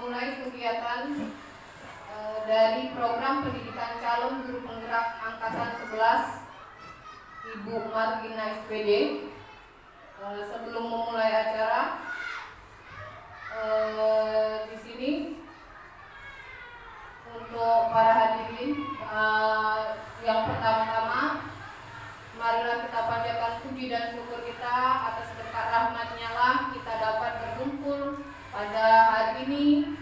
memulai kegiatan dari program pendidikan calon guru penggerak angkatan 11 Ibu Margina SPD. Sebelum memulai acara, di sini untuk para hadirin, yang pertama-tama marilah kita panjatkan puji dan syukur kita atas berkat rahmat-Nya lah kita dapat berkumpul pada hari ini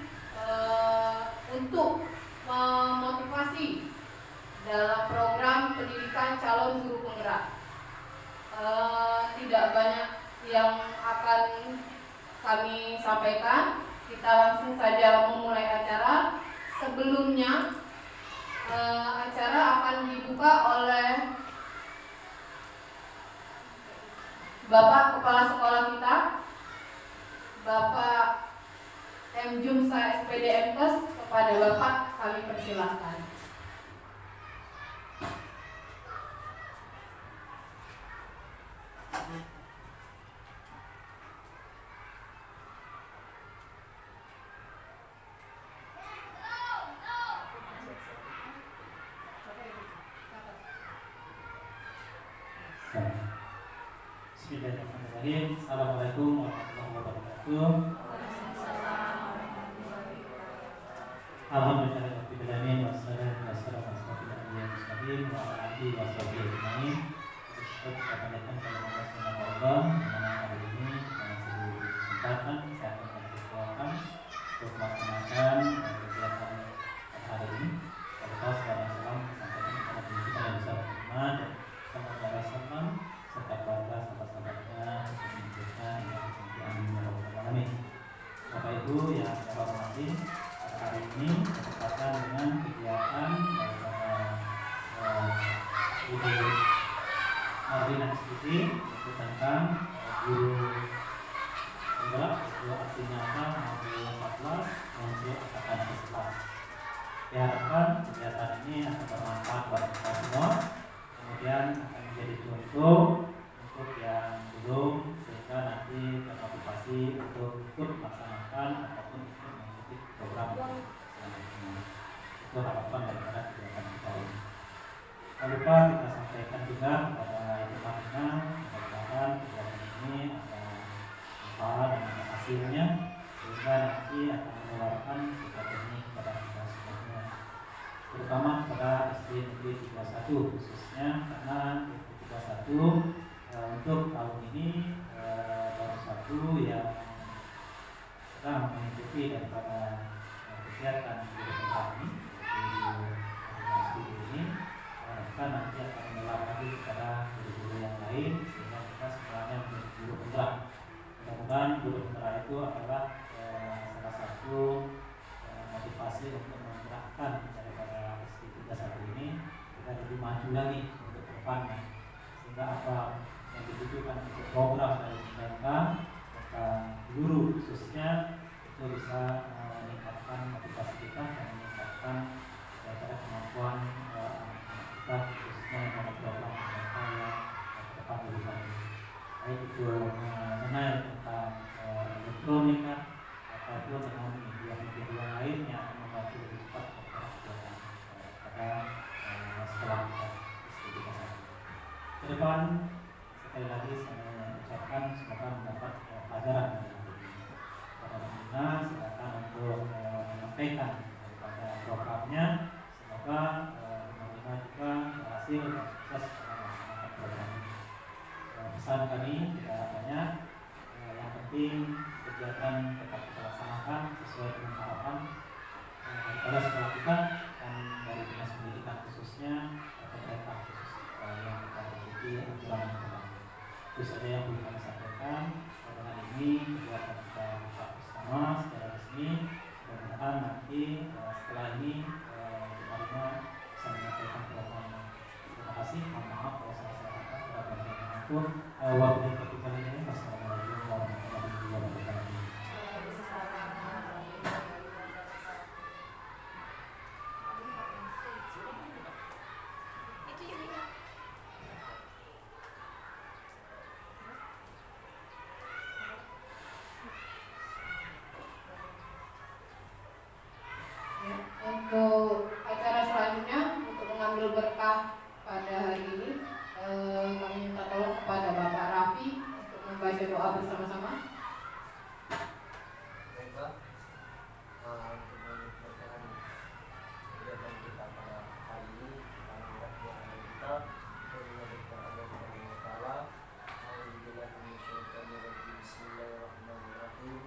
untuk memotivasi dalam program pendidikan calon guru penggerak. Tidak banyak yang akan kami sampaikan, kita langsung saja memulai acara. Sebelumnya acara akan dibuka oleh Bapak Kepala Sekolah kita, Bapak M. Jumsa SPD MTes. Kepada Bapak kami persilahkan. Bismillahirrahmanirrahim. Assalamualaikum warahmatullahi wabarakatuh. Alhamdulillahirabbil alamin wassalatu wassalamu ala asyrofil anbiya'i wa ala alihi washabihi ajmain. Kita panjatkan kehormatan kepada Allah karena hari ini diberi kesempatan saya akan berdoakan untuk melaksanakan kegiatan hari ini. Allah SWT sampaikan kepada kita yang bisa beriman dan sama para sahabat serta keluarga sahabat-sahabatnya menunjukkan yang amin ya rabbal alamin. Bapak Ibu yang saya hormati, hari ini bertepatan dengan kegiatan daripada Ibu Margina SPD yaitu tentang guru penggerak guru aksi nyata modul 14 untuk angkatan 11. Diharapkan kegiatan ini akan bermanfaat bagi kita semua, kemudian akan menjadi contoh untuk yang belum, sehingga nanti termotivasi untuk ikut melaksanakan ataupun ikut mengikuti program selanjutnya. Itu harapan daripada kegiatan kita ini. Tak lupa kita sampaikan juga kepada Ibu Margina, mudah-mudahan kegiatan ini ada manfaat dan ada hasilnya, sehingga nanti akan mengeluarkan kita ini kepada kita semuanya, terutama kepada SD Negeri 31 khususnya, karena SD 31 untuk tahun ini baru satu yang sedang mengikuti daripada kegiatan guru penggerak ini, yaitu ini, kan nanti akan menular lagi kepada guru-guru yang lain, sehingga kita semuanya menjadi guru penggerak. Mudah-mudahan guru penggerak itu adalah salah satu motivasi untuk menggerakkan daripada SD 31 ini kita lebih maju lagi untuk ke depannya, sehingga apa yang dibutuhkan untuk program dari mereka, maka guru khususnya itu bisa meningkatkan motivasi kita dan meningkatkan daripada kemampuan kita khususnya program mereka yang ke depan lebih baik. Baik itu mengenai tentang elektronika ataupun dengan media-media lain yang akan membantu lebih cepat kegiatan pada sekolah SD 31. Ke depan sekali lagi saya ucapkan semoga mendapat pelajaran dari hari ini. Pada Margina silakan untuk menyampaikan daripada programnya. Semoga Margina juga berhasil dan sukses dalam melaksanakan program ini. Pesan kami tidak banyak, yang penting kegiatan tetap kita laksanakan sesuai dengan harapan daripada sekolah kita dan dari dinas pendidikan khususnya pemerintah khusus yang kita ikuti aturan yang. Itu saja yang boleh kami sampaikan. Dengan ini kegiatan kita buka bersama secara resmi. Mudah-mudahan nanti setelah ini Marina bisa menyampaikan programnya. Terima kasih. Mohon maaf kalau saya kata pada bagian manapun. Wabillahi taufiq wal hidayah. Wassalamualaikum warahmatullahi wabarakatuh. Untuk acara selanjutnya untuk mengambil berkah pada hari ini kami minta tolong kepada Bapak Raffi untuk membaca doa bersama-sama. Baiklah, untuk memberkahan kegiatan kita pada hari ini, kita kita mengajarkan Allah Subhanahu Wa Taala. Alhamdulillah, Bismillahirrahmanirrahim.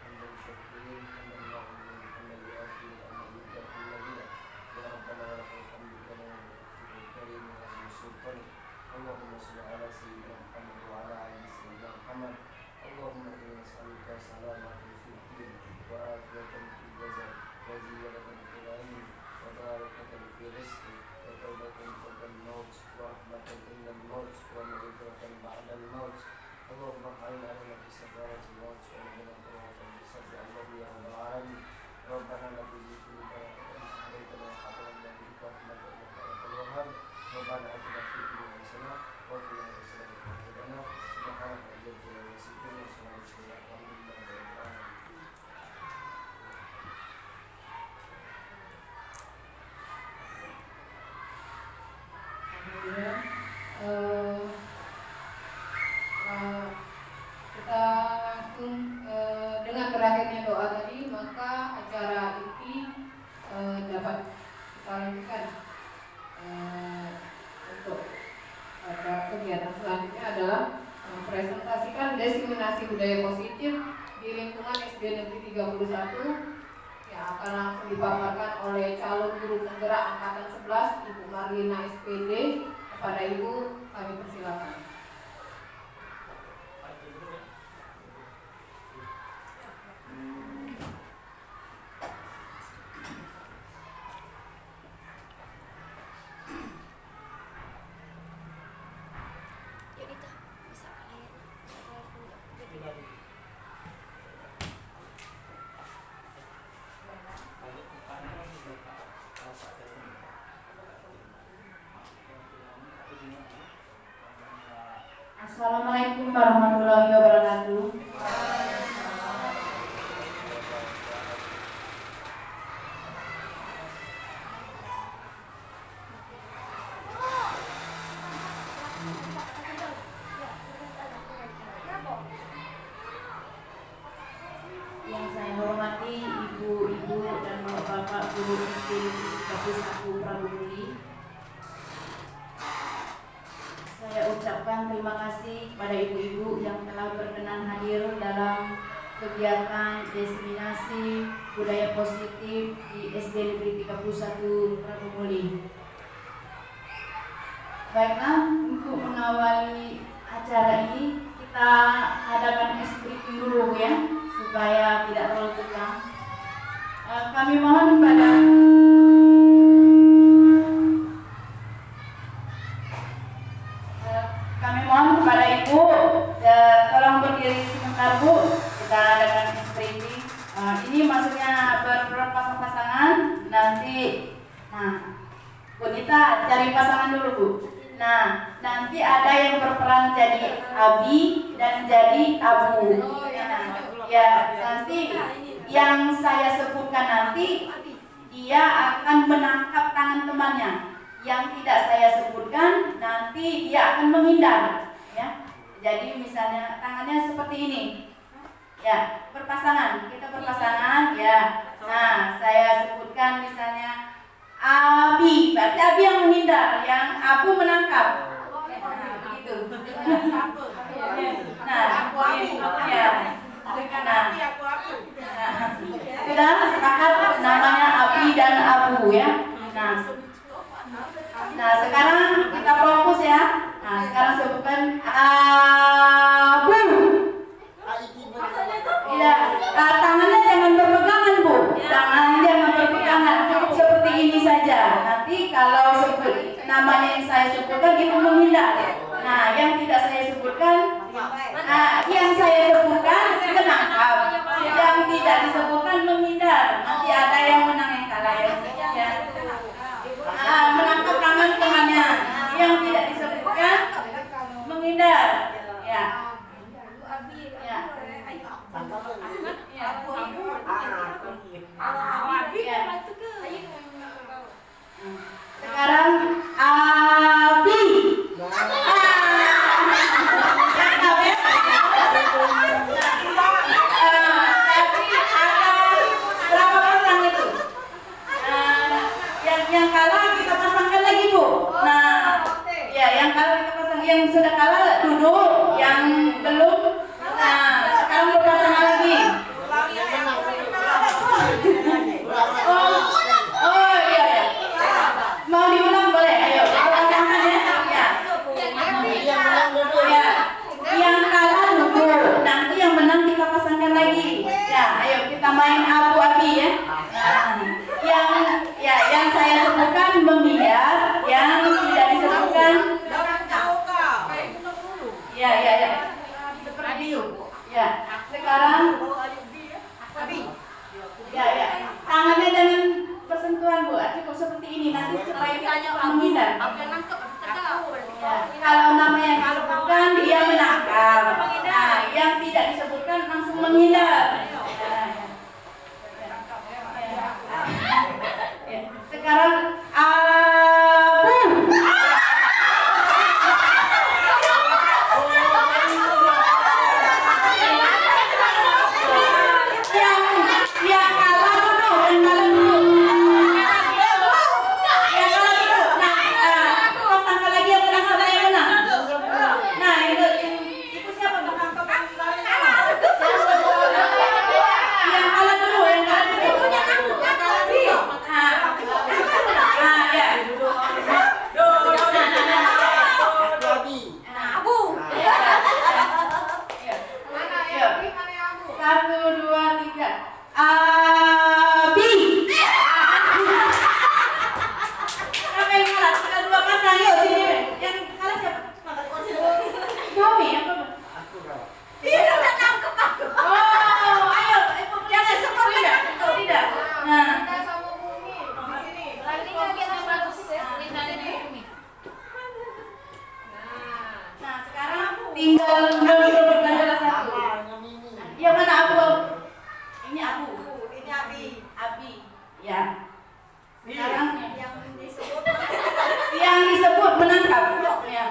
Hamdan syakirin, hamdan ma'lumin, hamdan li'afir, hamdan li'afir lagina. Ya Rabbana wa lakal hamdu kama fi'il karim wa azim sultan. Allahumma salli ala sayyidina Muhammad wa ala ali sayyidina Muhammad. Allahumma inna nas'aluka salamatan fid din wa afiyatan fil jasad wa ziyadatan fil ilmi wa barakatan fil rizqi wa tawbatan qabla al-maut wa rahmatan inda al-maut wa maghfiratan ba'da al-maut. Allahumma a'inna ala safarati al-maut wa lana tawbatan bi sabri Allah ya rabbal alamin. Rabbana la tuzigh qulubana ba'da idh hadaytana wa hab lana min ladunka rahmatan innaka antal wahhab. Rabbana atina fid dunya hasanah wa fil akhirati hasanah wa qina adzaban nar. Kita langsung dengan berakhirnya doa tadi, maka acara ini dapat kita lanjutkan. Untuk pada kegiatan selanjutnya adalah mempresentasikan diseminasi budaya positif di lingkungan SD Negeri 31 yang akan langsung dipaparkan oleh calon guru penggerak angkatan 11 Ibu Marlina SPD. Kepada Ibu kami persilakan. Assalamualaikum warahmatullahi wabarakatuh. Yang saya hormati ibu-ibu dan bapak-bapak guru SD 31 Prabumuli. Saya ucapkan terima kasih kepada ibu-ibu yang telah berkenan hadir dalam kegiatan diseminasi budaya positif di SD Negeri 31 Prabumuli. Baiklah, untuk mengawali acara ini kita adakan briefing dulu ya, supaya tidak terlalu tegang. Kami mohon kepada Ibu, tolong berdiri sebentar Bu, kita adakan briefing. Ini maksudnya berpasang-pasangan nanti. Nah, Bonita cari pasangan dulu Bu. Nah, nanti ada yang berperan jadi Abi dan jadi Abu. Ya, nanti yang saya sebutkan nanti dia akan menangkap tangan temannya. Yang tidak saya sebutkan nanti dia akan menghindar. Ya, jadi misalnya tangannya seperti ini. Ya, berpasangan. Kita berpasangan. Ya. Nah, saya sebutkan misalnya Abi, berarti Abi yang menghindar, yang Abu menangkap. Begitu. Nah, ya. Sudah sepakat namanya Abi dan Abu ya. Nah sekarang kita fokus ya. Nah sekarang sebutkan Abu. Ya, tangannya jangan berpegangan Bu. Tangannya jangan berpegangan. Cukup seperti ini saja. Nanti kalau sebut namanya yang saya sebutkan itu menghindar. Nah yang tidak saya sebutkan, yang saya sebutkan menangkap. Yang tidak disebutkan menghindar. Nanti ada yang menang yang kalah ya. Menangkap tangan temannya. Yang tidak disebutkan menghindar. Ya. Sekarang Abi. Berapa pasang itu? Yang kalah kita pasangkan lagi Bu. Nah, ya yang kalah kita pasang, yang sudah kalah duduk, yang belum, nah sekarang berpasangan lagi. Oh iya ya. Mau diulang boleh? Ayo pasangkan ya. Ya. Yang kalah duduk, nanti yang menang kita pasangkan lagi. Ya, ayo kita main Abu Abi ya. Yang saya sebutkan menghindar, yang tidak disebutkan. Ya. Seperti itu. Ya. Sekarang. Ya. Tangannya jangan bersentuhan Bu. Cukup seperti ini nanti supaya kita menghindar. Ya. Kalau nama yang disebutkan dia menangkap. Nah, yang tidak disebutkan langsung menghindar. Sekarang Abu. Yang kalah dulu, Nah, pasangkan lagi yang menang sama yang menang. Nah, itu siapa? Yang kalah dulu. Satu, dua, tiga. Abi. Siapa yang kalah? Kita dua pasang. Yuk sini. Yang kalah siapa? Tommy apa? Oh, ayo. Yang tidak. Nah. Nah, sekarang tinggal berebutkan salah satu. Yang mana Abu? Ini Abu. Ini Abi. Ya. Sekarang yang disebut menangkap. Ya.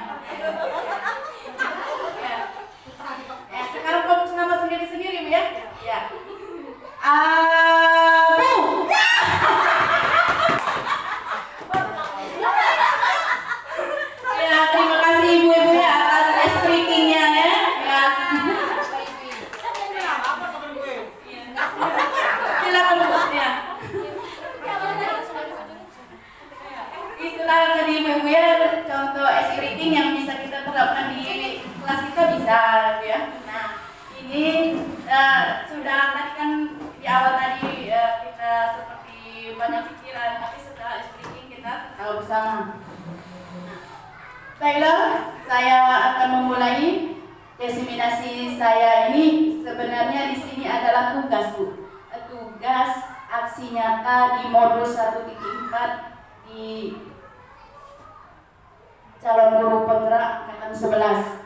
Sekarang fokus nama sendiri-sendiri Bu ya. Ya. Abu. Ya, terima kasih ibu-ibu ya atas speakingnya ya. Silakan Bu ya. Itulah tadi ibu-ibu ya contoh speaking yang bisa kita terapkan di kelas kita bisa ya. Nah ini sudah tadi kan di awal tadi kita seperti banyak pikiran, tapi setelah speaking kita tahu bersama. Baiklah, saya akan memulai diseminasi saya ini. Sebenarnya di sini adalah tugas Bu. Tugas aksi nyata di modul 1.4 di calon guru penggerak angkatan 11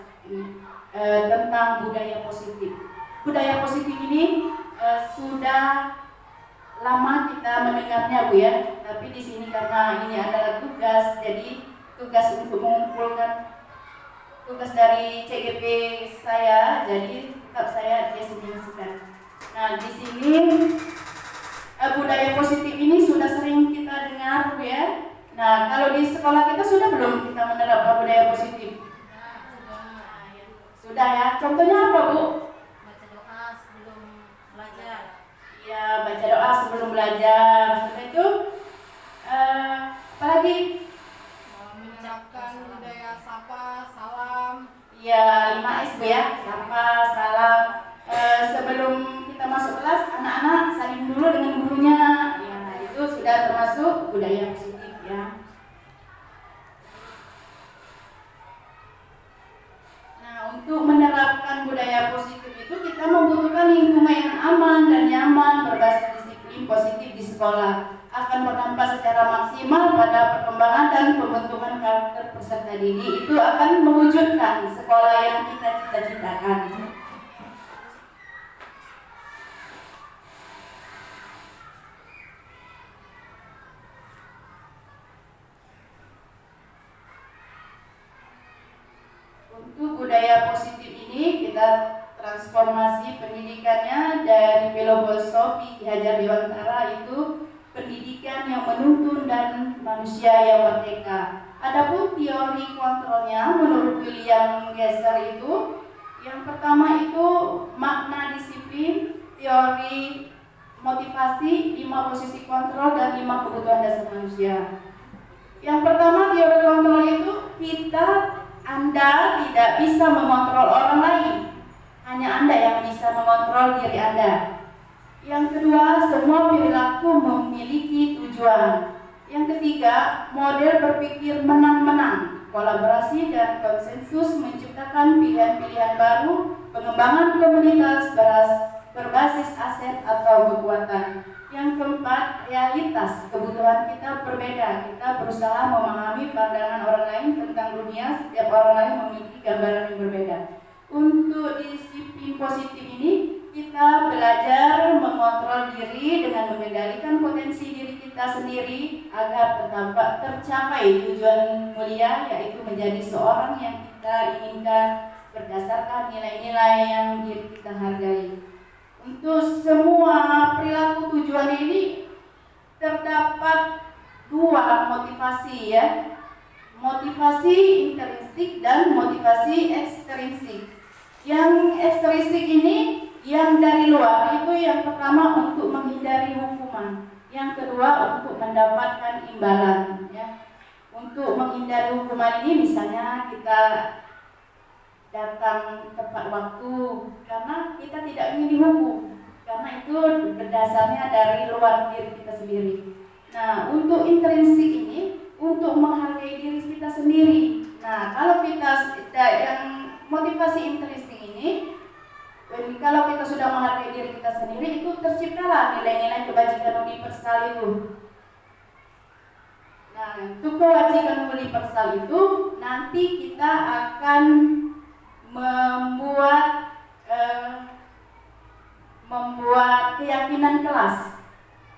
tentang budaya positif. Budaya positif ini sudah lama kita mendengarnya Bu ya. Tapi di sini karena ini adalah tugas, jadi tugas untuk mengumpulkan tugas dari CGP saya, jadi tetap saya diseminasikan. Nah di sini budaya positif ini sudah sering kita dengar, Bu ya. Nah, kalau di sekolah kita sudah belum kita menerapkan budaya positif? Sudah ya. Contohnya apa, Bu? Baca doa sebelum belajar. Ya, baca doa sebelum belajar. Setelah itu apalagi? Mengucapkan budaya sapa, salam. Ya, 5S, Bu ya. Sapa, salam. Sebelum kita masuk kelas, anak-anak saling dulu dengan gurunya. Ya, itu sudah termasuk budaya positif ya. Nah, untuk menerapkan budaya positif itu kita membutuhkan lingkungan yang aman dan nyaman berbasis disiplin positif di sekolah. Akan berdampak secara maksimal pada perkembangan dan pembentukan karakter peserta didik. Itu akan mewujudkan sekolah yang kita cita-citakan. Untuk budaya positif ini kita transformasi pendidikannya dari filosofi Ki Hajar Dewantara itu pendidikan yang menuntun dan manusia yang merdeka. Adapun teori kontrolnya menurut William Glasser itu yang pertama itu makna disiplin, teori motivasi, 5 posisi kontrol dan 5 kebutuhan dasar manusia. Yang pertama teori kontrol itu Anda tidak bisa mengontrol orang lain, hanya Anda yang bisa mengontrol diri Anda. Yang kedua, semua perilaku memiliki tujuan. Yang ketiga, model berpikir menang-menang, kolaborasi dan konsensus menciptakan pilihan-pilihan baru, pengembangan komunitas berbasis aset atau kekuatan. Yang keempat, realitas kebutuhan kita berbeda. Kita berusaha memahami pandangan orang lain tentang dunia. Setiap orang lain memiliki gambaran yang berbeda. Untuk disiplin positif ini, kita belajar mengontrol diri dengan mengendalikan potensi diri kita sendiri agar tercapai tujuan mulia, yaitu menjadi seorang yang kita inginkan berdasarkan nilai-nilai yang diri kita hargai. Untuk semua perilaku tujuan ini terdapat 2 motivasi ya. Motivasi intrinsik dan motivasi ekstrinsik. Yang ekstrinsik ini yang dari luar itu yang pertama untuk menghindari hukuman, yang kedua untuk mendapatkan imbalan ya. Untuk menghindari hukuman ini misalnya kita datang tepat waktu karena kita tidak ingin dihukum, karena itu berdasarnya dari luar diri kita sendiri. Nah, untuk intrinsik ini untuk menghargai diri kita sendiri. Nah, kalau kita yang motivasi intrinsik ini, kalau kita sudah menghargai diri kita sendiri, itu terciptalah nilai-nilai kebajikan universal itu. Nah, untuk kewajiban universal itu nanti kita akan membuat keyakinan kelas.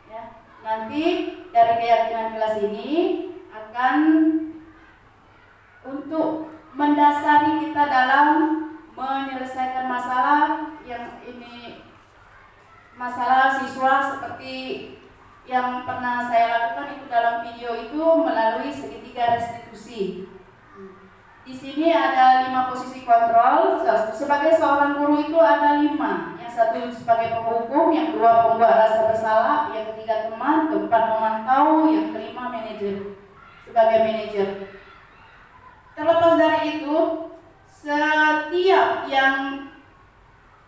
Ya. Nanti dari keyakinan kelas ini akan untuk mendasari kita dalam menyelesaikan masalah yang ini, masalah siswa seperti yang pernah saya lakukan itu dalam video itu melalui segitiga restitusi. Di sini ada 5 posisi kontrol. Sebagai seorang guru itu ada 5. Yang satu sebagai penghukum, yang 2 pembuat rasa bersalah, yang ketiga teman, keempat memantau, yang kelima manajer. Sebagai manajer. Terlepas dari itu, setiap yang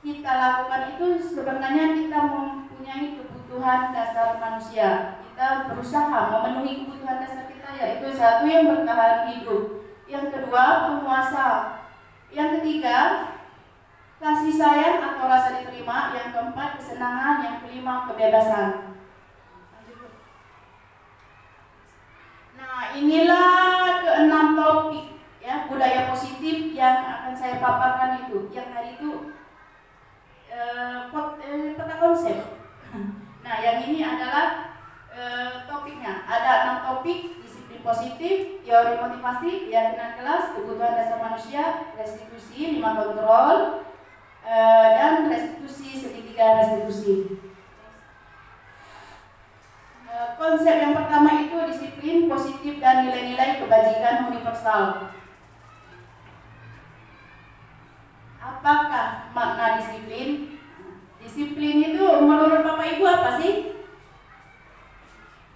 kita lakukan itu sebenarnya kita mempunyai kebutuhan dasar manusia. Kita berusaha memenuhi kebutuhan dasar kita, yaitu satu yang bertahan hidup. Yang kedua, penguasa. Yang ketiga, kasih sayang atau rasa diterima. Yang keempat, kesenangan. Yang kelima, kebebasan. Nah, inilah ke-6 topik ya, budaya positif yang akan saya paparkan itu. Yang tadi itu peta konsep. Nah, yang ini adalah topiknya. Ada 6 topik: positif, teori motivasi, keyakinan kelas, kebutuhan dasar manusia, restitusi, 5 kontrol, dan restitusi segitiga restitusi. Konsep yang pertama itu disiplin positif dan nilai-nilai kebajikan universal. Apakah makna disiplin? Disiplin itu menurut Bapak Ibu apa sih?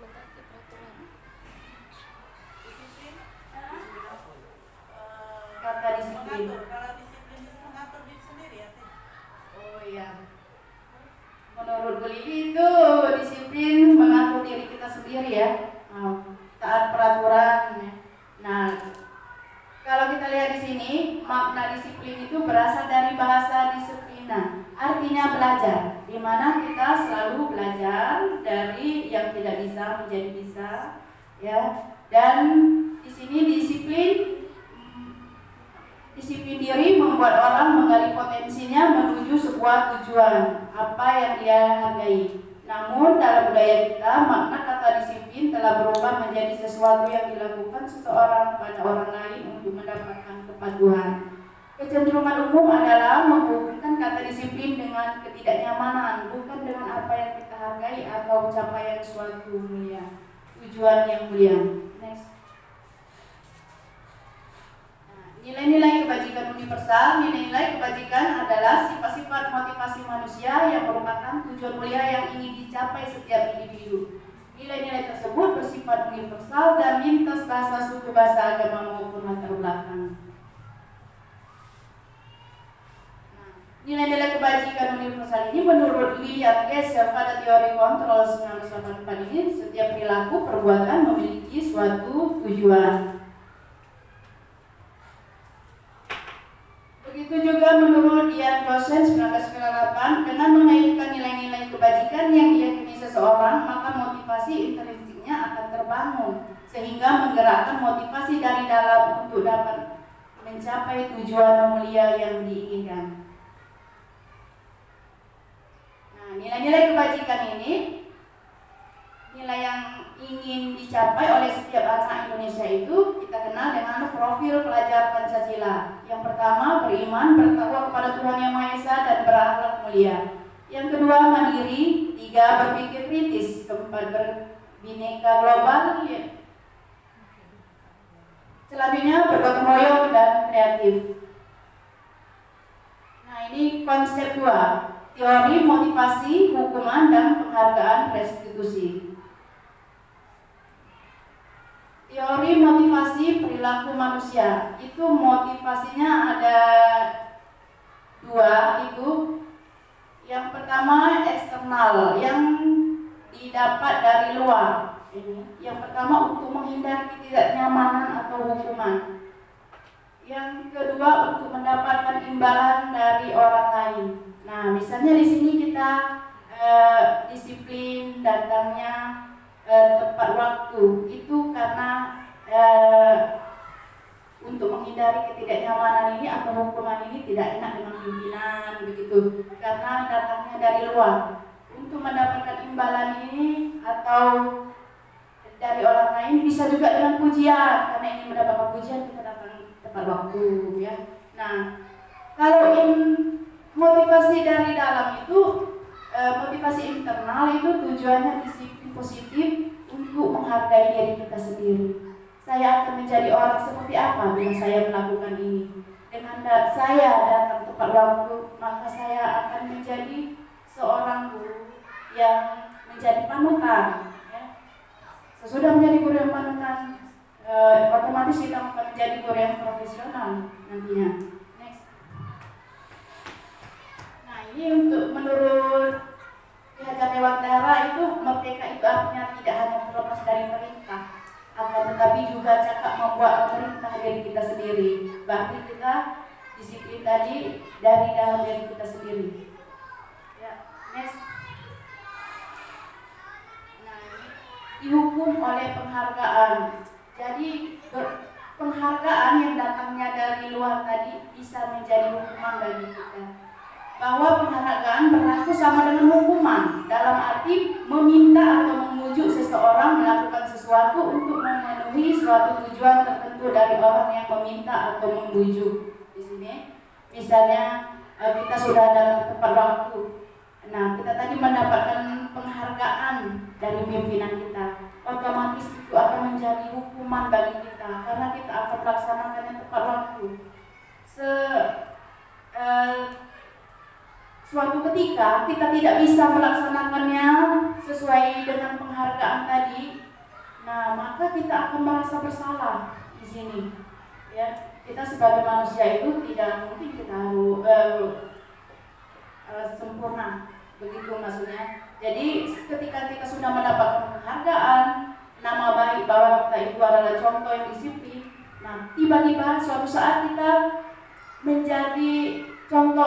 Mentaati peraturan. Kata disiplin. Kalau disiplin itu mengatur diri sendiri ya, Teh. Oh iya. Menurut Bu Lili itu disiplin mengatur diri kita sendiri ya. Taat peraturan. Nah, kalau kita lihat di sini, makna disiplin itu berasal dari bahasa disiplina, artinya belajar, di mana kita selalu belajar dari yang tidak bisa menjadi bisa, ya. Dan di sini disiplin diri membuat orang menggali potensinya menuju sebuah tujuan apa yang dia hargai. Namun dalam budaya kita, makna kata disiplin telah berubah menjadi sesuatu yang dilakukan seseorang pada orang lain untuk mendapatkan kepatuhan. Kecenderungan umum adalah menghubungkan kata disiplin dengan ketidaknyamanan, bukan dengan apa yang kita hargai atau capaian suatu mulia, tujuan yang mulia. Next. Nilai-nilai kebajikan universal. Nilai-nilai kebajikan adalah sifat-sifat motivasi manusia yang merupakan tujuan mulia yang ingin dicapai setiap individu. Nilai-nilai tersebut bersifat universal dan lintas bahasa, suku, bahasa, agama maupun latar belakang. Nilai-nilai kebajikan universal ini menurut William Gessler pada teori kontrol 1984 ini, setiap perilaku perbuatan memiliki suatu tujuan. Begitu juga menurut Ian Rosen 1998, dengan mengaitkan nilai-nilai kebajikan yang diyakini seseorang, maka motivasi intrinsiknya akan terbangun, sehingga menggerakkan motivasi dari dalam untuk dapat mencapai tujuan mulia yang diinginkan. Nah, nilai-nilai kebajikan ini, nilai yang ingin dicapai oleh setiap anak Indonesia itu kita kenal dengan profil pelajar Pancasila. Yang pertama, beriman, bertakwa kepada Tuhan Yang Maha Esa dan berakhlak mulia. Yang kedua, mandiri. Tiga, berpikir kritis. Keempat, berbineka global. Selanjutnya, bergotong royong dan kreatif. Nah, ini konsep 2. Teori motivasi, hukuman, dan penghargaan restitusi. Teori motivasi perilaku manusia itu motivasinya ada 2 itu. Yang pertama eksternal yang didapat dari luar. Yang pertama untuk menghindari ketidaknyamanan atau hukuman. Yang kedua untuk mendapatkan imbalan dari orang lain. Nah, misalnya di sini kita disiplin datangnya tepat waktu itu karena untuk menghindari ketidaknyamanan ini atau hukuman ini tidak enak dengan pimpinan begitu, karena datangnya dari luar. Untuk mendapatkan imbalan ini atau dari orang lain bisa juga dengan pujian, karena ingin mendapatkan pujian kita datang tepat waktu ya. Nah, kalau motivasi dari dalam itu motivasi internal itu tujuannya disiplin positif untuk menghargai diri kita sendiri. Saya akan menjadi orang seperti apa bila saya melakukan ini. Dengan saya datang tepat waktu, maka saya akan menjadi seorang guru yang menjadi panutan. Ya. Sesudah menjadi guru yang panutan, otomatis kita akan menjadi guru yang profesional nantinya. Next. Nah, ini untuk menurut Ki Dewantara itu merdeka itu artinya tidak hanya terlepas dari perintah, akan tetapi juga cakap membuat pemerintah diri kita sendiri. Berarti kita disiplin tadi dari dalam diri kita sendiri. Ya, next. Nah, dihukum oleh penghargaan. Jadi penghargaan yang datangnya dari luar tadi bisa menjadi hukuman bagi kita. Bahwa penghargaan berlaku sama dengan hukuman, dalam arti meminta atau memujuk seseorang melakukan sesuatu untuk memenuhi suatu tujuan tertentu dari orang yang meminta atau membujuk. Di sini, misalnya kita sudah datang tepat waktu, Nah, kita tadi mendapatkan penghargaan dari pimpinan kita, otomatis itu akan menjadi hukuman bagi kita karena kita akan melaksanakannya tepat waktu. Suatu ketika kita tidak bisa melaksanakannya sesuai dengan penghargaan tadi, nah maka kita akan merasa bersalah di sini. Ya, kita sebagai manusia itu tidak mungkin kita harus sempurna, begitu maksudnya. Jadi ketika kita sudah mendapatkan penghargaan, nama baik bahwa kita itu adalah contoh yang disiplin, nah tiba-tiba suatu saat kita menjadi contoh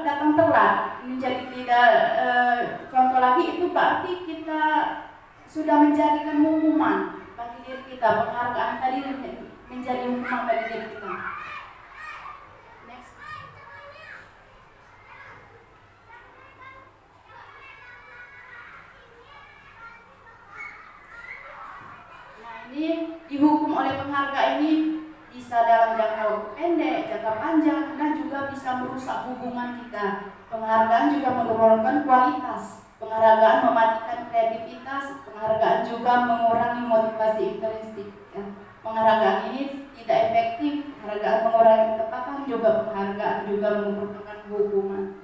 datang telat, menjadi tidak contoh lagi, itu berarti kita sudah menjadikan hukuman bagi diri kita. Penghargaan tadi menjadi hukuman bagi diri kita. Next. Nah, ini dihukum oleh penghargaan ini bisa dalam jangka pendek, jangka panjang, dan juga bisa merusak hubungan kita. Penghargaan juga menurunkan kualitas. Penghargaan mematikan kreativitas. Penghargaan juga mengurangi motivasi intrinsik. Ya. Penghargaan ini tidak efektif. Penghargaan mengurangi ketepatan, juga penghargaan juga merupakan hukuman.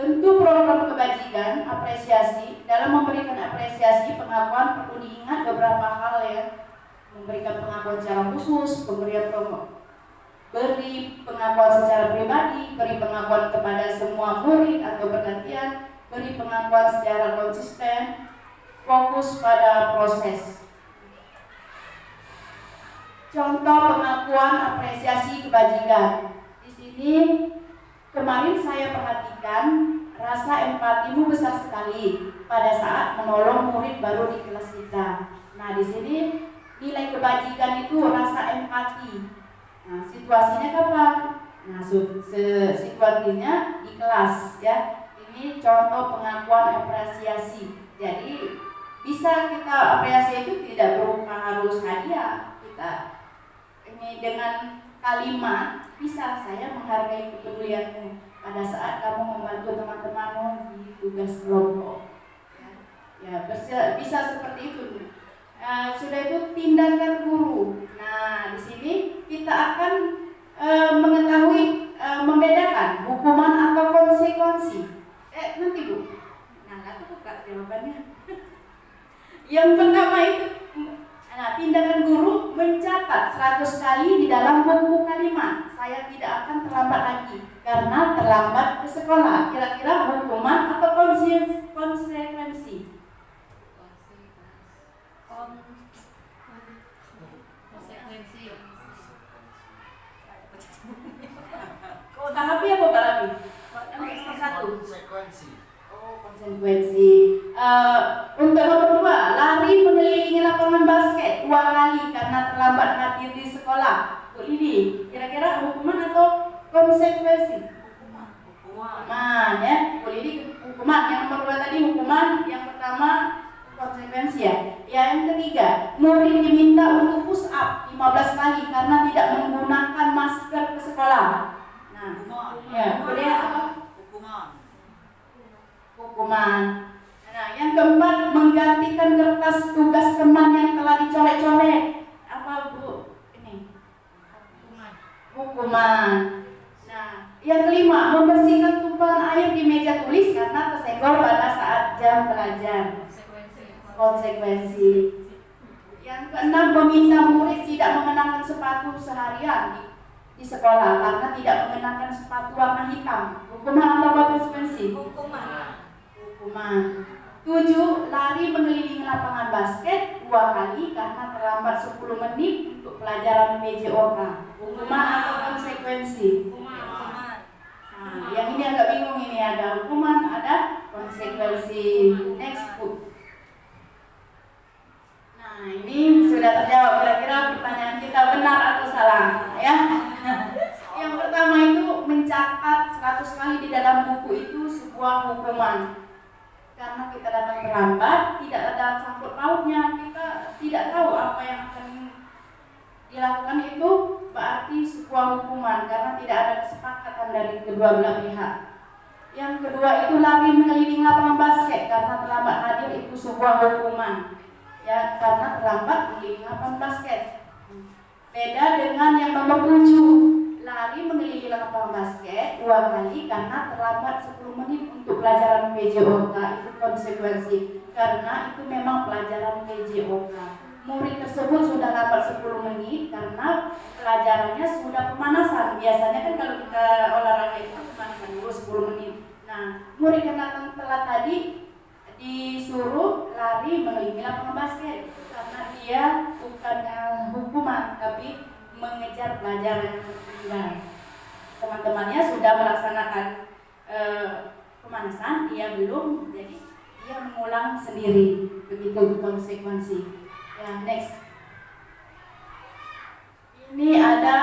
Bentuk program kebajikan, apresiasi. Dalam memberikan apresiasi, pengakuan perlu diingat beberapa hal ya. Memberikan pengakuan secara khusus, beri pengakuan secara pribadi, beri pengakuan kepada semua murid atau bergantian, beri pengakuan secara konsisten, fokus pada proses. Contoh pengakuan apresiasi kebajikan. Di sini kemarin saya perhatikan rasa empatimu besar sekali pada saat menolong murid baru di kelas kita. Nah, di sini nilai kebajikan itu rasa empati. Nah, situasinya kapan? Nah, situasinya di kelas ya. Ini contoh pengakuan apresiasi. Jadi bisa kita apresiasi itu tidak berupa harus hadiah. Kita ini dengan kalimat, bisa saya menghargai kepedulianmu pada saat kamu membantu teman-temanmu di tugas kelompok. Ya, bisa seperti itu. Sudah itu tindakan guru. Nah, di sini kita akan mengetahui membedakan hukuman atau konsekuensi. Nanti Bu. Nah, aku buka jawabannya. Yang pertama itu, tindakan guru mencatat 100 kali di dalam buku kalimat. Saya tidak akan terlambat lagi karena terlambat ke sekolah. Kira-kira hukuman atau konsekuensi? Tahap apa Pak Rabi? Konsekuensi. Konsekuensi. Untuk nomor 2, lari mengelilingi lapangan basket 2 kali karena terlambat hadir di sekolah. Bu Lili, kira-kira hukuman atau konsekuensi? Hukuman ya. Bu Lili, hukuman. Yang nomor 2 tadi hukuman, yang pertama konsekuensi ya. Yang ketiga, murid diminta untuk push up 15 kali karena tidak menggunakan masker ke sekolah. Nah, ya, kemudian apa? Hukuman. Nah, yang keempat, menggantikan kertas tugas teman yang telah dicoret-coret. Apa Bu? Ini. Hukuman. Nah, yang kelima, membersihkan tumpahan air di meja tulis karena tersenggol pada saat jam belajar. Konsekuensi. Yang keenam, meminta murid tidak mengenakan sepatu seharian di sekolah karena tidak mengenakan sepatu warna hitam. Hukuman atau konsekuensi? Hukuman. 7, lari mengelilingi lapangan basket 2 kali karena terlambat 10 menit untuk pelajaran PJOK. Hukuman atau konsekuensi? Hukuman. Nah, yang ini agak bingung, ini ada hukuman, ada konsekuensi. Next Bu. Nah, ini sudah terjawab. Kira-kira pertanyaan kita benar atau salah ya? Yang pertama itu mencatat 100 kali di dalam buku itu sebuah hukuman. Karena kita datang terlambat, tidak ada sangkut pautnya, kita tidak tahu apa yang akan dilakukan, itu berarti sebuah hukuman karena tidak ada kesepakatan dilakukan dari kedua belah pihak. Yang kedua itu lari mengelilingi lapangan basket karena terlambat hadir, itu sebuah hukuman. Ya, karena terlambat mengelilingi lapangan basket. Beda dengan yang nomor 7, lari mengelilingi lapangan basket 2 kali karena terlambat 10 menit untuk pelajaran PJOK, itu konsekuensi. Karena itu memang pelajaran PJOK. Murid tersebut sudah lambat 10 menit karena pelajarannya sudah pemanasan. Biasanya kan kalau kita olahraga itu pemanasan dulu 10 menit. Nah, murid yang datang telat tadi disuruh lari mengelilingi lapangan basket karena dia bukannya hukuman tapi mengejar pelajaran yang tertinggal. Teman-temannya sudah melaksanakan pemanasan, dia belum, jadi dia mengulang sendiri. Begitu konsekuensi. Ya, next. Ini ada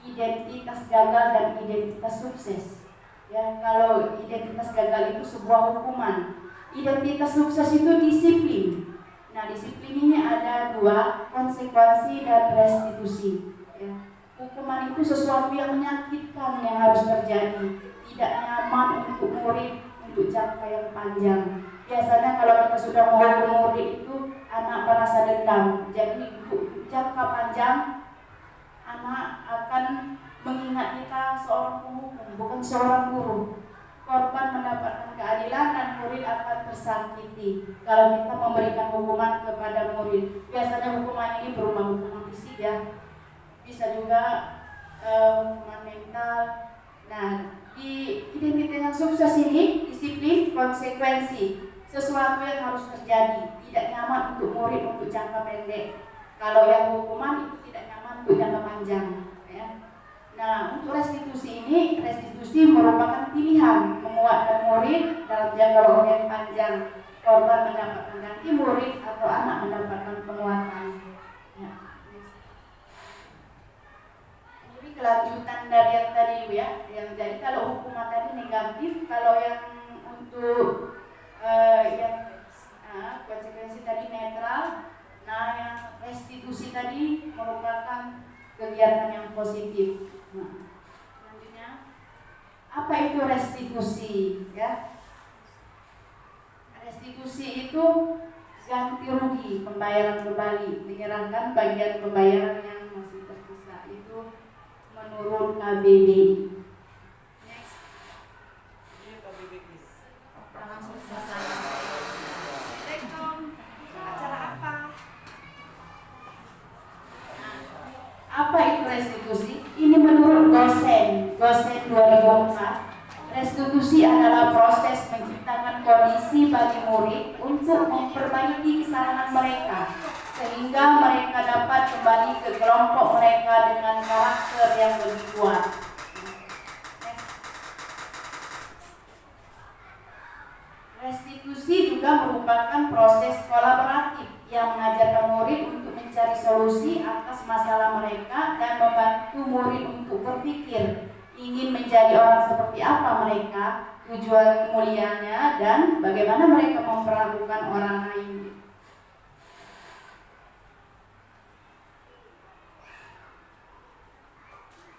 identitas gagal dan identitas sukses. Ya, kalau identitas gagal itu sebuah hukuman. Identitas sukses itu disiplin. Nah, disiplin ini ada 2, konsekuensi dan restitusi. Ya. Hukuman itu sesuatu yang menyakitkan yang harus terjadi, tidak nyaman untuk murid untuk jangka yang panjang. Biasanya kalau kita sudah menghukum murid itu anak merasa dendam. Jadi untuk jangka panjang anak akan mengingat kita seorang penghukum, bukan seorang guru. Korban mendapatkan keadilan dan murid akan tersakiti kalau kita memberikan hukuman kepada murid. Biasanya hukuman ini berupa hukuman fisik ya, bisa juga hukuman mental. Nah, di identitas yang sukses ini disiplin, konsekuensi, sesuatu yang harus terjadi, tidak nyaman untuk murid untuk jangka pendek. Kalau yang hukuman itu tidak nyaman untuk jangka panjang. Ya. Nah, untuk restitusi ini, restitusi merupakan pilihan menguatkan murid dalam jangka waktu yang panjang. Korban mendapatkan ganti murid atau anak mendapatkan penguatan. Ya. Jadi kelanjutan dari yang tadi ya, yang jadi kalau hukuman tadi negatif, kalau yang untuk konsekuensi tadi netral. Nah, yang restitusi tadi merupakan kegiatan yang positif. Nah, selanjutnya, apa itu restitusi? Ya, restitusi itu ganti rugi, pembayaran kembali, menyerahkan bagian pembayaran yang masih tersisa. Itu menurut KBBI. Next. Langsung selesai. Apa itu restitusi? Ini menurut Gosen 2004. Restitusi adalah proses menciptakan kondisi bagi murid untuk memperbaiki kesalahan mereka sehingga mereka dapat kembali ke kelompok mereka dengan karakter yang lebih kuat. Restitusi juga merupakan proses kolaboratif yang mengajarkan murid untuk mencari solusi atas masalah mereka dan membantu murid untuk berpikir ingin menjadi orang seperti apa mereka, tujuan mulianya, dan bagaimana mereka memperlakukan orang lain.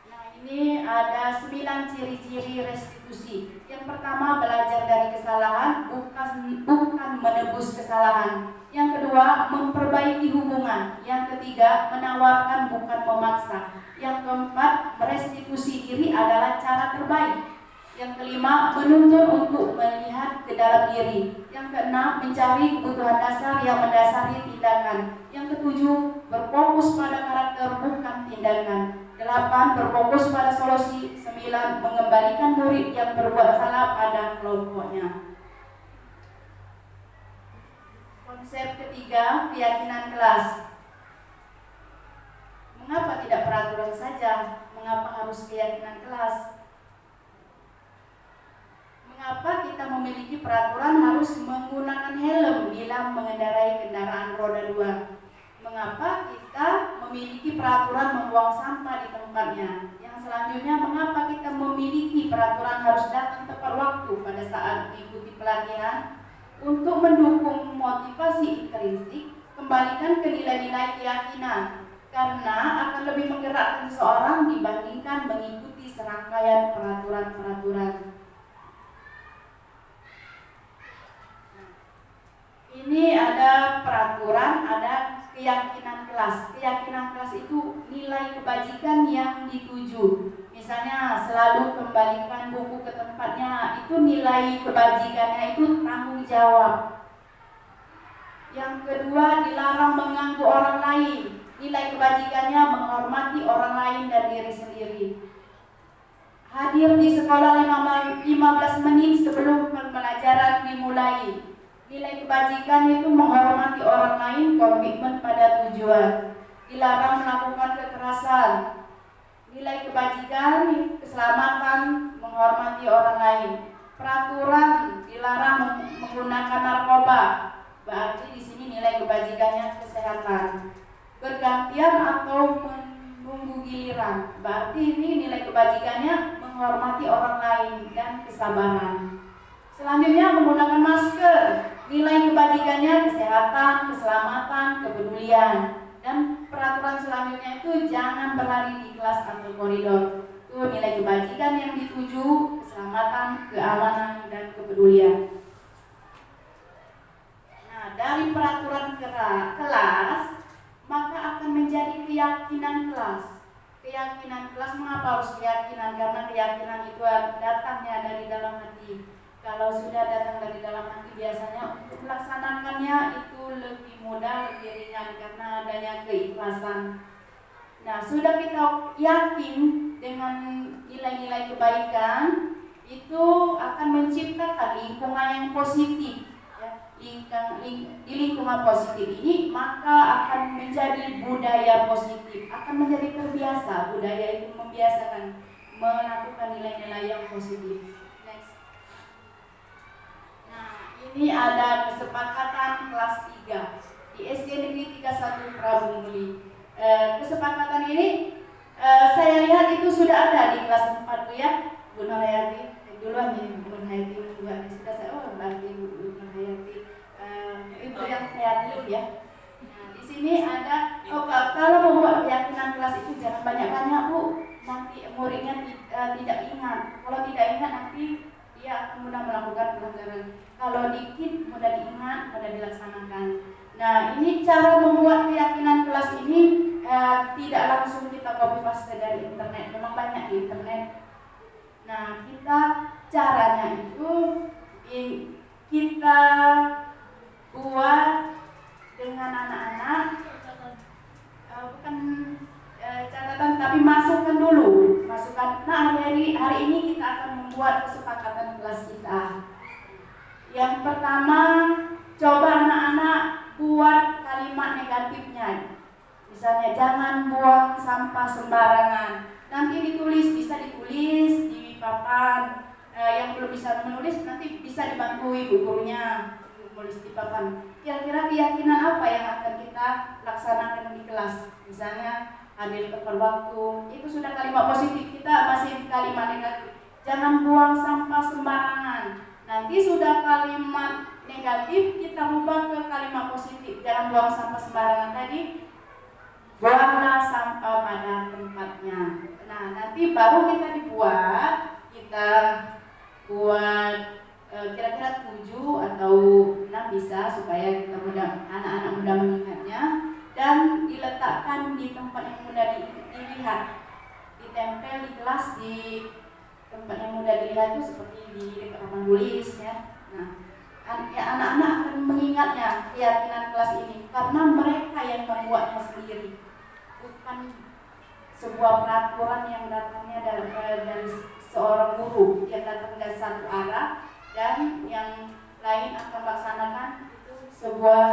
Nah, ini ada 9 ciri-ciri restitusi. Yang pertama, belajar dari kesalahan, bukan menebus kesalahan. Yang kedua, memperbaiki hubungan. Yang ketiga, menawarkan bukan memaksa. Yang keempat, merestitusi diri adalah cara terbaik. Yang kelima, menuntun untuk melihat ke dalam diri. Yang keenam, mencari kebutuhan dasar yang mendasari tindakan. Yang ketujuh, berfokus pada karakter bukan tindakan. 8. Berfokus pada solusi. 9. Mengembalikan murid yang berbuat salah pada kelompoknya. Konsep ketiga, keyakinan kelas. Mengapa tidak peraturan saja? Mengapa harus keyakinan kelas? Mengapa kita memiliki peraturan harus menggunakan helm bila mengendarai kendaraan roda 2? Mengapa kita memiliki peraturan membuang sampah di tempatnya? Yang selanjutnya, mengapa kita memiliki peraturan harus datang tepat waktu pada saat mengikuti pelatihan? Untuk mendukung motivasi intrinsik, kembalikan ke nilai-nilai keyakinan. karena akan lebih menggerakkan seseorang dibandingkan mengikuti serangkaian peraturan-peraturan. Ini ada peraturan, ada keyakinan kelas. Keyakinan kelas itu nilai kebajikan yang dituju. Misalnya selalu kembalikan buku ke tempatnya, itu nilai kebajikannya itu tanggung jawab. Yang kedua, dilarang mengganggu orang lain. Nilai kebajikannya menghormati orang lain dan diri sendiri. Hadir di sekolah 15 menit sebelum pembelajaran dimulai. Nilai kebajikan itu menghormati orang lain, komitmen pada tujuan. Dilarang melakukan kekerasan. Nilai kebajikan, keselamatan, menghormati orang lain. Peraturan, dilarang menggunakan narkoba. Berarti di sini nilai kebajikannya kesehatan. Bergantian atau menunggu giliran. Berarti ini nilai kebajikannya menghormati orang lain dan kesabaran. Selanjutnya menggunakan masker. Nilai kebajikannya kesehatan, keselamatan, kepedulian. Dan peraturan selanjutnya itu jangan berlari di kelas atau koridor. Itu nilai kebajikan yang dituju, keselamatan, keamanan, dan kepedulian. Nah, dari peraturan kelas, maka akan menjadi keyakinan kelas. Keyakinan kelas, mengapa harus keyakinan? Karena keyakinan itu datangnya dari dalam hati. Kalau sudah datang dari dalam hati, biasanya untuk melaksanakannya itu lebih mudah, lebih ringan karena adanya keikhlasan. Nah, sudah kita yakin dengan nilai-nilai kebaikan, itu akan menciptakan lingkungan yang positif. Di lingkungan positif ini maka akan menjadi budaya positif, akan menjadi terbiasa. Budaya itu membiasakan melakukan nilai-nilai yang positif. Next. Nah, ini ada kesepakatan kelas 3 di SD Negeri 31 Prabu Muli. Kesepakatan ini saya lihat itu sudah ada di kelas 4 Bu ya, Bu Nurhayati. Duluan nih Bu Nurhayati juga sudah saya berarti Bu Nurhayati. Itu yang kreatif ya. Nah, di sini ada kalau membuat keyakinan kelas itu jangan banyak-banyak Bu, nanti muridnya tidak ingat. Kalau tidak ingat nanti dia akan mudah melakukan pelanggaran. Kalau dikit mudah diingat, mudah dilaksanakan. Nah, ini cara membuat keyakinan kelas ini tidak langsung kita copy paste dari internet. Memang banyak di internet. Nah, kita caranya itu kita buat dengan anak-anak, bukan catatan tapi masukkan dulu. Nah, hari ini kita akan membuat kesepakatan kelas kita. Yang pertama, coba anak-anak buat kalimat negatifnya. Misalnya, jangan buang sampah sembarangan. Nanti bisa ditulis di papan. Yang belum bisa menulis nanti bisa dibantu ibu gurunya menulis di papan. Kira-kira keyakinan apa yang akan kita laksanakan di kelas? Misalnya hadir tepat waktu, itu sudah kalimat positif. Kita masih kalimat negatif. Jangan buang sampah sembarangan. Nanti sudah kalimat negatif, kita ubah ke kalimat positif. Jangan buang sampah sembarangan tadi. Buanglah sampah pada tempatnya. Nah, nanti baru kita buat kira-kira 7 atau 6 bisa supaya kita anak-anak mudah mengingatnya dan diletakkan di tempat yang mudah dilihat, ditempel di kelas di tempat yang mudah dilihat itu seperti di dekat papan tulis ya. Nah, anak-anak akan mengingatnya keyakinan kelas ini karena mereka yang membuatnya sendiri, bukan sebuah peraturan yang datangnya dari seorang guru yang datang dari satu arah dan yang lain akan melaksanakan itu sebuah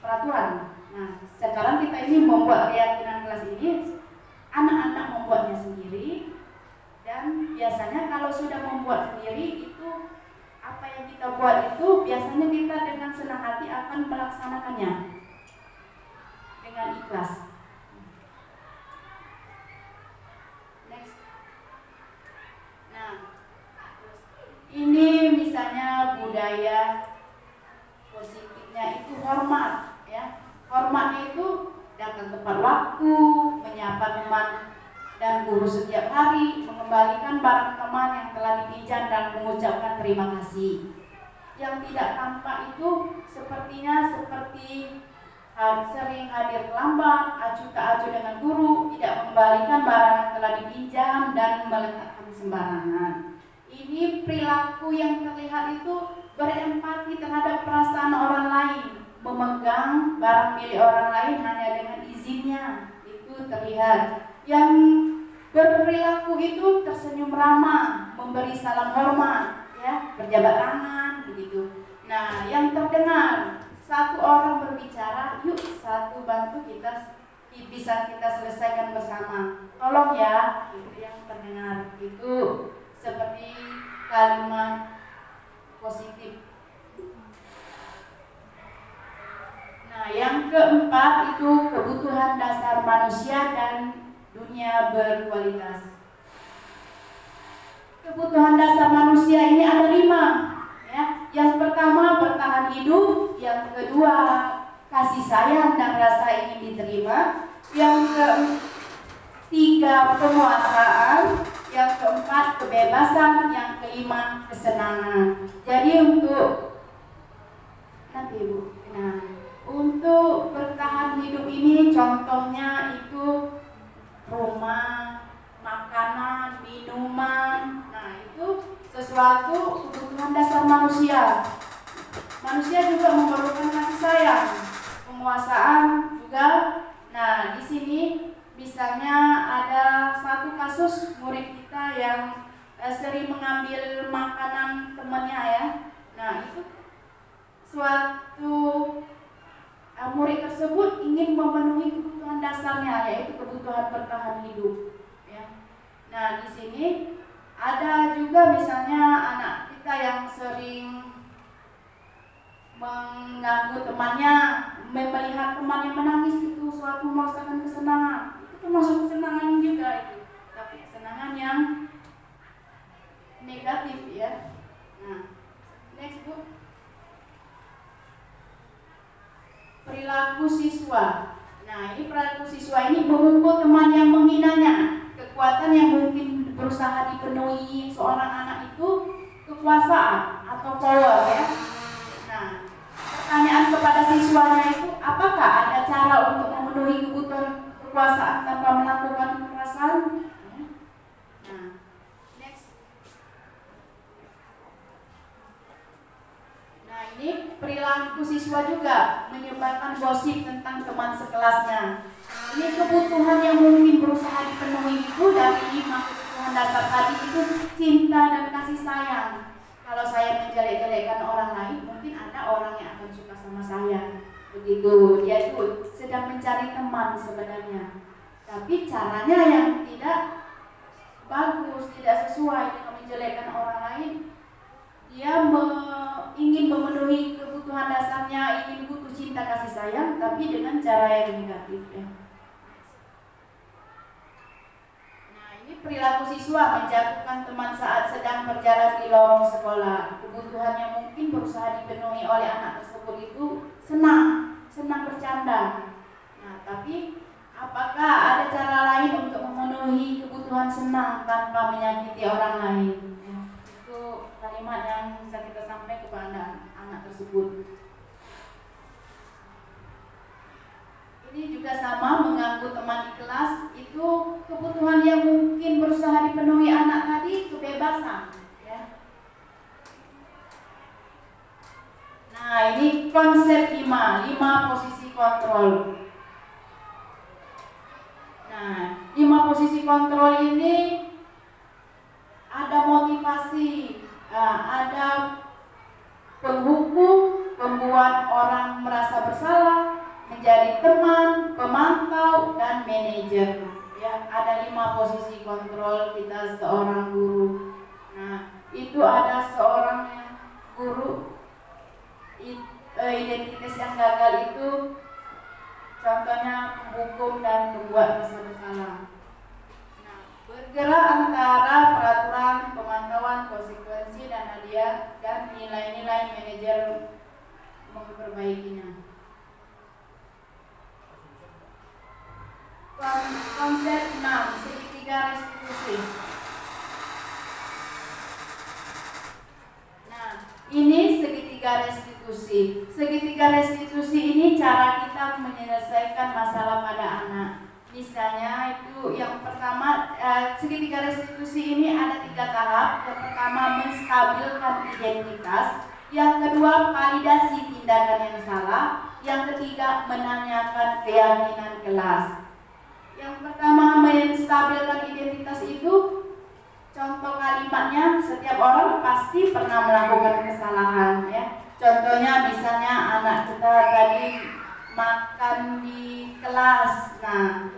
peraturan. Nah, sekarang kita ini membuat keyakinan kelas ini, anak-anak membuatnya sendiri dan biasanya kalau sudah membuat sendiri itu apa yang kita buat itu biasanya kita dengan senang hati akan melaksanakannya dengan ikhlas. Ini misalnya budaya positifnya itu hormat ya. Hormatnya itu dapat datang tepat waktu, menyapa teman dan guru setiap hari, mengembalikan barang teman yang telah dipinjam dan mengucapkan terima kasih. Yang tidak tampak itu sepertinya seperti sering hadir terlambat, acuh tak acuh dengan guru, tidak mengembalikan barang yang telah dipinjam dan meletakkan sembarangan. Ini perilaku yang terlihat itu berempati terhadap perasaan orang lain, memegang barang milik orang lain hanya dengan izinnya, itu terlihat. Yang berperilaku itu tersenyum ramah, memberi salam hormat, ya, berjabat tangan, begitu. Nah, yang terdengar satu orang berbicara, yuk satu bantu kita bisa kita selesaikan bersama. Tolong ya, itu yang terdengar. Itu seperti kalimat positif. Nah, yang keempat itu kebutuhan dasar manusia dan dunia berkualitas. Kebutuhan dasar manusia ini ada 5. Ya, yang pertama bertahan hidup, yang kedua kasih sayang dan rasa ingin diterima, yang ketiga penguasaan, yang keempat kebebasan, yang kelima kesenangan. Jadi untuk untuk bertahan hidup ini contohnya itu rumah, makanan, minuman. Nah, itu sesuatu kebutuhan dasar manusia. Manusia juga memerlukan kasih sayang, penguasaan juga. Nah, di sini misalnya ada satu kasus murid kita yang sering mengambil makanan temannya ya. Nah, itu suatu murid tersebut ingin memenuhi kebutuhan dasarnya, yaitu kebutuhan bertahan hidup. Ya. Nah, di sini ada juga misalnya anak kita yang sering mengganggu temannya, melihat temannya menangis, itu suatu merasakan kesenangan. Itu termasuk kesenangan juga itu, tapi kesenangan yang negatif ya. Nah, next book. Perilaku siswa. Nah, ini perilaku siswa ini memukul teman yang menghinanya. Kekuatan yang mungkin berusaha dipenuhi seorang anak itu kekuasaan atau power ya. Nah, pertanyaan kepada siswanya itu, apakah ada cara untuk memenuhi kebutuhan kekuasaan tanpa melakukan kekerasan? Nah, next. Nah, ini perilaku siswa juga menyebarkan gosip tentang teman sekelasnya. Ini kebutuhan yang mungkin berusaha dipenuhi itu dari 5 kebutuhan dasar tadi itu cinta dan kasih sayang. Kalau saya menjelek-jelekkan orang lain, mungkin ada orang yang akan suka sama saya. Begitu, dia itu sedang mencari teman sebenarnya. Tapi caranya yang tidak bagus, tidak sesuai dengan menjelekkan orang lain. Dia ingin memenuhi kebutuhan dasarnya, ingin butuh cinta kasih sayang, tapi dengan cara yang negatif ya. Perilaku siswa menjatuhkan teman saat sedang berjalan di lorong sekolah. Kebutuhan yang mungkin berusaha dipenuhi oleh anak tersebut itu senang bercanda. Nah, tapi apakah ada cara lain untuk memenuhi kebutuhan senang tanpa menyakiti orang lain? Ya, itu kalimat yang bisa kita sampaikan kepada anak tersebut. Ini juga sama, mengganggu teman di kelas itu kebutuhan yang mungkin berusaha dipenuhi anak tadi, kebebasan ya. Nah, ini konsep 5 posisi kontrol. Nah, 5 posisi kontrol ini ada motivasi, ada penghukum, membuat orang merasa bersalah, menjadi teman, pemantau, dan manajer. Ya, ada 5 posisi kontrol kita seorang guru. Nah, itu ada seorang guru identitas yang gagal itu contohnya penghukum dan membuat merasa bersalah. Nah, bergerak antara peraturan, pemantauan, konsekuensi, dan hadiah dan nilai-nilai manajer memperbaikinya. restitusi. Nah, ini segitiga restitusi. Segitiga restitusi ini cara kita menyelesaikan masalah pada anak. Misalnya itu yang pertama, segitiga restitusi ini ada 3 tahap. Yang pertama menstabilkan identitas, yang kedua validasi tindakan yang salah, yang ketiga menanyakan keyakinan kelas. Yang pertama menstabilkan identitas itu contoh kalimatnya, setiap orang pasti pernah melakukan kesalahan ya. Contohnya misalnya anak kita tadi makan di kelas. Nah,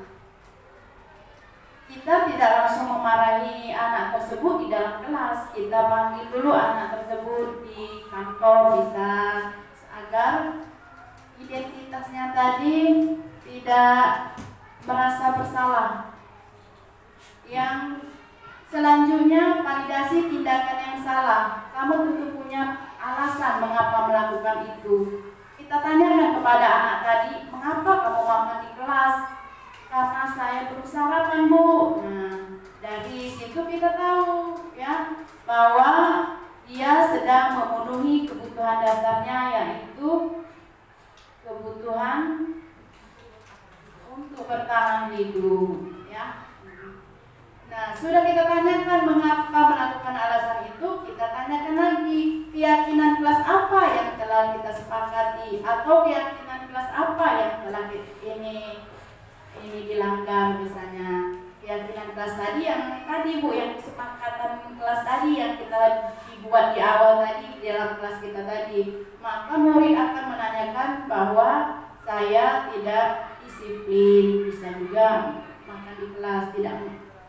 kita tidak langsung memarahi anak tersebut di dalam kelas. Kita panggil dulu anak tersebut di kantor bisa, agar identitasnya tadi tidak merasa bersalah. Yang selanjutnya validasi tindakan yang salah. Kamu tentu punya alasan mengapa melakukan itu. Kita tanyakan kepada anak tadi, mengapa kamu makan di kelas? Karena saya belum sarapan, Bu. Nah, dari situ kita tahu ya bahwa dia sedang memenuhi kebutuhan dasarnya, yaitu kebutuhan untuk bertahan hidup ya. Nah, sudah kita tanyakan mengapa melakukan alasan itu, kita tanyakan lagi keyakinan kelas apa yang telah kita sepakati, atau keyakinan kelas apa yang telah ini dilanggar. Misalnya keyakinan kelas tadi yang tadi Bu, yang kesepakatan kelas tadi yang kita dibuat di awal tadi di dalam kelas kita tadi, maka murid akan menanyakan bahwa saya tidak disiplin, bisa juga makan di kelas, tidak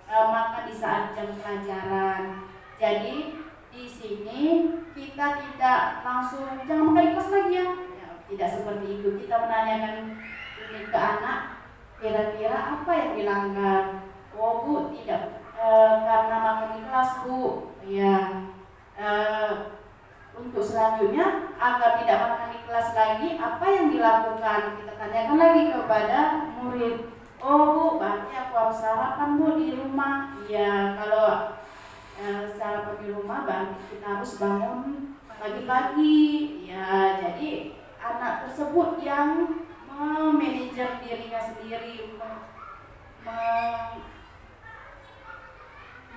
makan di saat jam pelajaran. Jadi di sini kita tidak langsung jangan makan di kelas lagi ya, tidak seperti itu. Kita menanyakan ini ke anak, kira-kira apa yang dilanggar? Oh Bu, tidak karena makan di kelas Bu. Ya, untuk selanjutnya agar tidak makan di kelas lagi, apa yang dilakukan? Kita tanyakan lagi kepada murid. Oh Bu, berarti aku harus sarapan Bu di rumah. Ya, kalau sarapan di rumah berarti kita harus bangun pagi-pagi. Ya, jadi anak tersebut yang memanajer dirinya sendiri,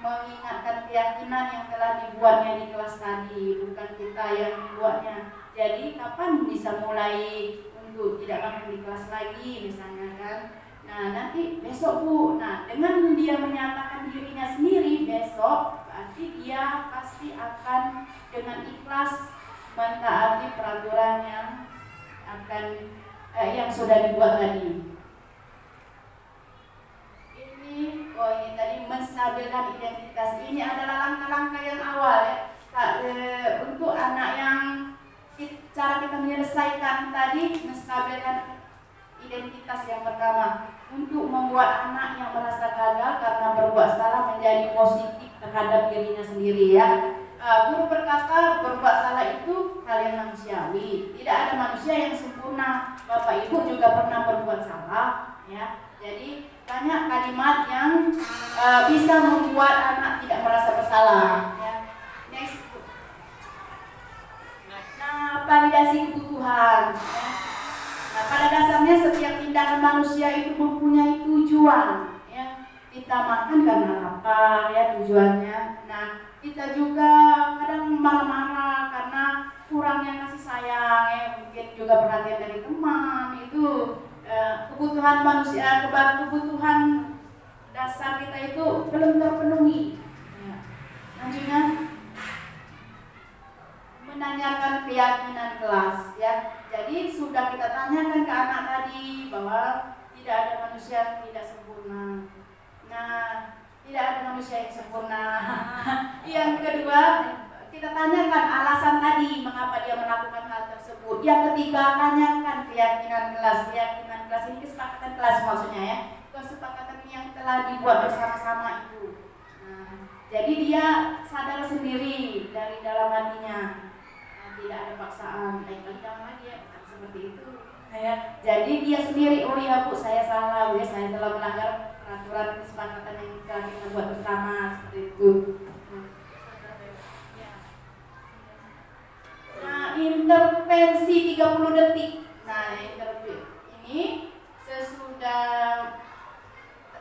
mengingatkan keyakinan yang telah dibuatnya di kelas tadi, bukan kita yang membuatnya. Jadi kapan bisa mulai untuk tidak makan di kelas lagi misalnya kan? Nah, nanti besok Bu. Nah, dengan dia menyatakan dirinya sendiri besok, berarti dia pasti akan dengan ikhlas mentaati peraturan yang akan yang sudah dibuat tadi. Ini tadi menstabilkan identitas. Ini adalah langkah-langkah yang awal ya. Untuk anak yang cara kita menyelesaikan tadi, menstabilkan identitas yang pertama, untuk membuat anak yang merasa gagal karena berbuat salah menjadi positif terhadap dirinya sendiri ya. Guru berkata berbuat salah itu hal yang manusiawi. Tidak ada manusia yang sempurna. Bapak Ibu juga pernah berbuat salah ya. Jadi banyak kalimat yang bisa membuat anak tidak merasa bersalah ya. Next. Nah, validasi kebutuhan ya. Nah, pada dasarnya setiap tindakan manusia itu mempunyai tujuan ya. Kita makan karena lapar ya tujuannya. Nah, kita juga kadang marah-marah karena kurangnya kasih sayang ya, mungkin juga perhatian dari teman. Itu kebutuhan manusia, kebutuhan dasar kita itu belum terpenuhi ya. Selanjutnya menanyakan keyakinan kelas ya. Jadi sudah kita tanyakan ke anak tadi bahwa tidak ada manusia yang tidak sempurna. Nah, tidak ada manusia yang sempurna. Yang kedua, kita tanyakan alasan tadi mengapa dia melakukan hal tersebut. Yang ketiga, tanyakan keyakinan kelas. Keyakinan kelas ini kesepakatan kelas maksudnya ya. Kesepakatan yang telah dibuat bersama-sama itu. Nah, jadi dia sadar sendiri dari dalam hatinya. Tidak ada paksaan, lain kali jangan lagi ya, seperti itu. Ya, jadi dia sendiri, oh iya Bu, saya salah, ya, saya telah melanggar peraturan kesepakatan yang kita buat bersama, seperti itu. Nah, intervensi 30 detik. Nah, ini sesudah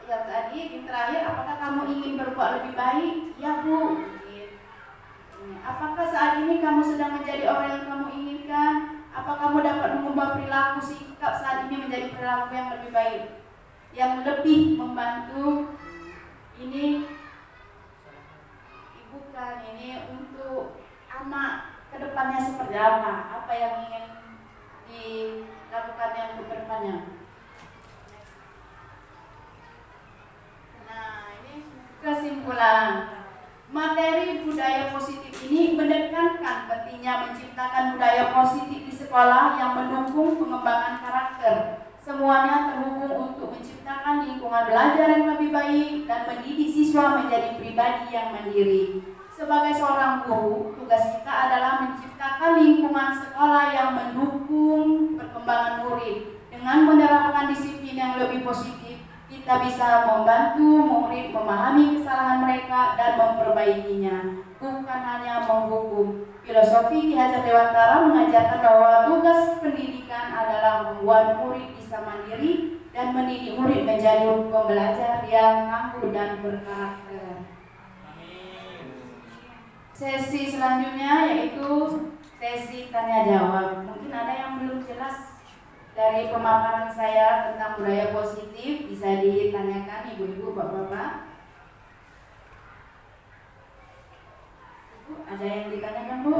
yang tadi, yang terakhir, apakah kamu ingin berbuat lebih baik? Ya Bu. Apakah saat ini kamu sedang menjadi orang yang kamu inginkan? Apa kamu dapat mengubah perilaku sikap saat ini menjadi perilaku yang lebih baik, yang lebih membantu? Ini bukan, ini untuk anak kedepannya seperti apa? Apa yang ingin dilakukannya untuk kedepannya? Nah, ini kesimpulan. Materi budaya positif ini menekankan pentingnya menciptakan budaya positif di sekolah yang mendukung pengembangan karakter. Semuanya terhubung untuk menciptakan lingkungan belajar yang lebih baik dan mendidik siswa menjadi pribadi yang mandiri. Sebagai seorang guru, tugas kita adalah menciptakan lingkungan sekolah yang mendukung perkembangan murid. Dengan menerapkan disiplin yang lebih positif, kita bisa membantu murid memahami kesalahan mereka dan memperbaikinya, bukan hanya menghukum. Filosofi Ki Hajar Dewantara mengajarkan bahwa tugas pendidikan adalah membuat murid bisa mandiri dan mendidik murid menjadi pembelajar yang tangguh dan berkarakter. Sesi selanjutnya yaitu sesi tanya jawab. Mungkin ada yang belum jelas dari pemaparan saya tentang budaya positif, bisa ditanyakan ibu-ibu, bapak-bapak. Ibu, ada yang ditanyakan, Bu?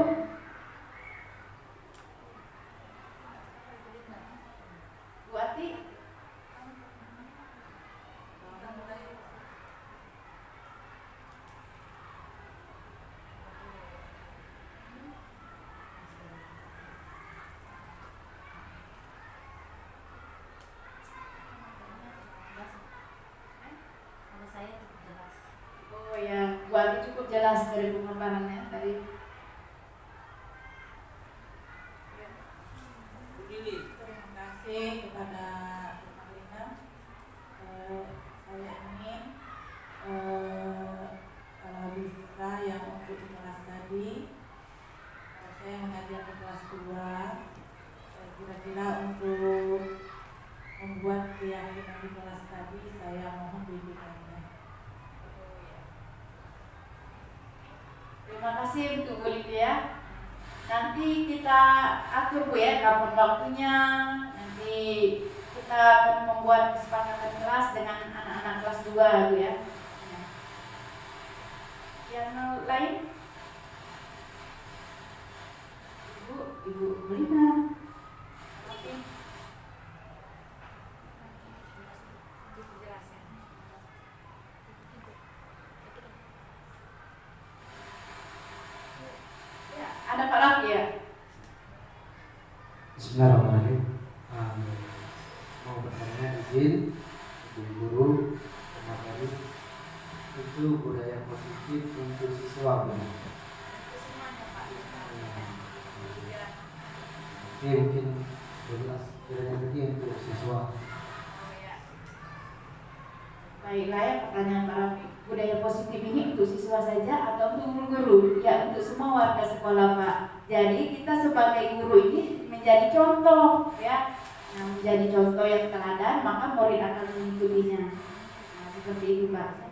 Bu Ati? Kalau saya cukup jelas. Oh ya, Bu Ati cukup jelas dari pemaparannya tadi. Terima kasih kepada Bu Marlina. Saya ingin kalau bisa yang untuk di kelas tadi, saya mengajar di kelas 2, kira-kira untuk membuat keyakinan di kelas tadi, saya mohon bimbingannya. Terima kasih untuk Bu Lydia. Nanti kita atur Bu ya kapan waktunya. Nanti kita akan membuat kesepakatan kelas dengan anak-anak kelas 2 Bu ya. Yang lain? Ibu Melina. Oke. Ya, ada Pak Rafi ya? Bismillahirrahmanirrahim. Mau bertanya izin Ibu Guru materi itu budaya positif untuk siswa Bu. Oke, mungkin jelas kiranya tadi untuk siswa. Baiklah ya, pertanyaan Pak Rafi. Budaya positif ini untuk siswa saja atau untuk guru? Ya, untuk semua warga sekolah Pak. Jadi kita sebagai guru ini menjadi contoh ya. Nah, menjadi contoh yang teladan, maka murid akan mengikutinya. Nah, seperti itu Pak.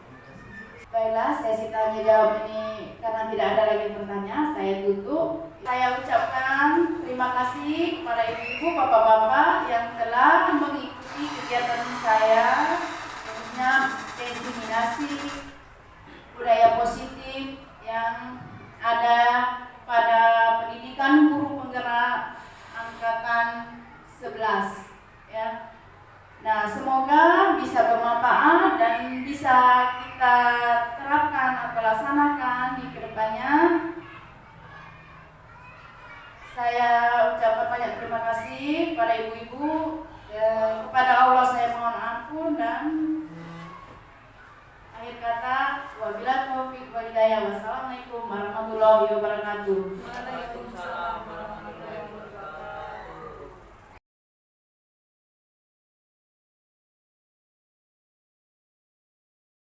Baiklah, sesi tanya jawab ini karena tidak ada lagi pertanyaan, saya tutup. Saya ucapkan terima kasih kepada ibu-ibu, bapak-bapak yang telah mengikuti kegiatan saya, khususnya diseminasi budaya positif yang ada pada pendidikan guru penggerak angkatan 11 ya. Nah, semoga bisa bermanfaat dan bisa kita terapkan atau laksanakan di kedepannya. Saya ucapkan banyak terima kasih pada ibu-ibu. Kepada Allah saya mohon ampun dan akhir kata wabillahi taufiq wal hidayah. Wassalamualaikum warahmatullahi wabarakatuh. Waalaikumsalam.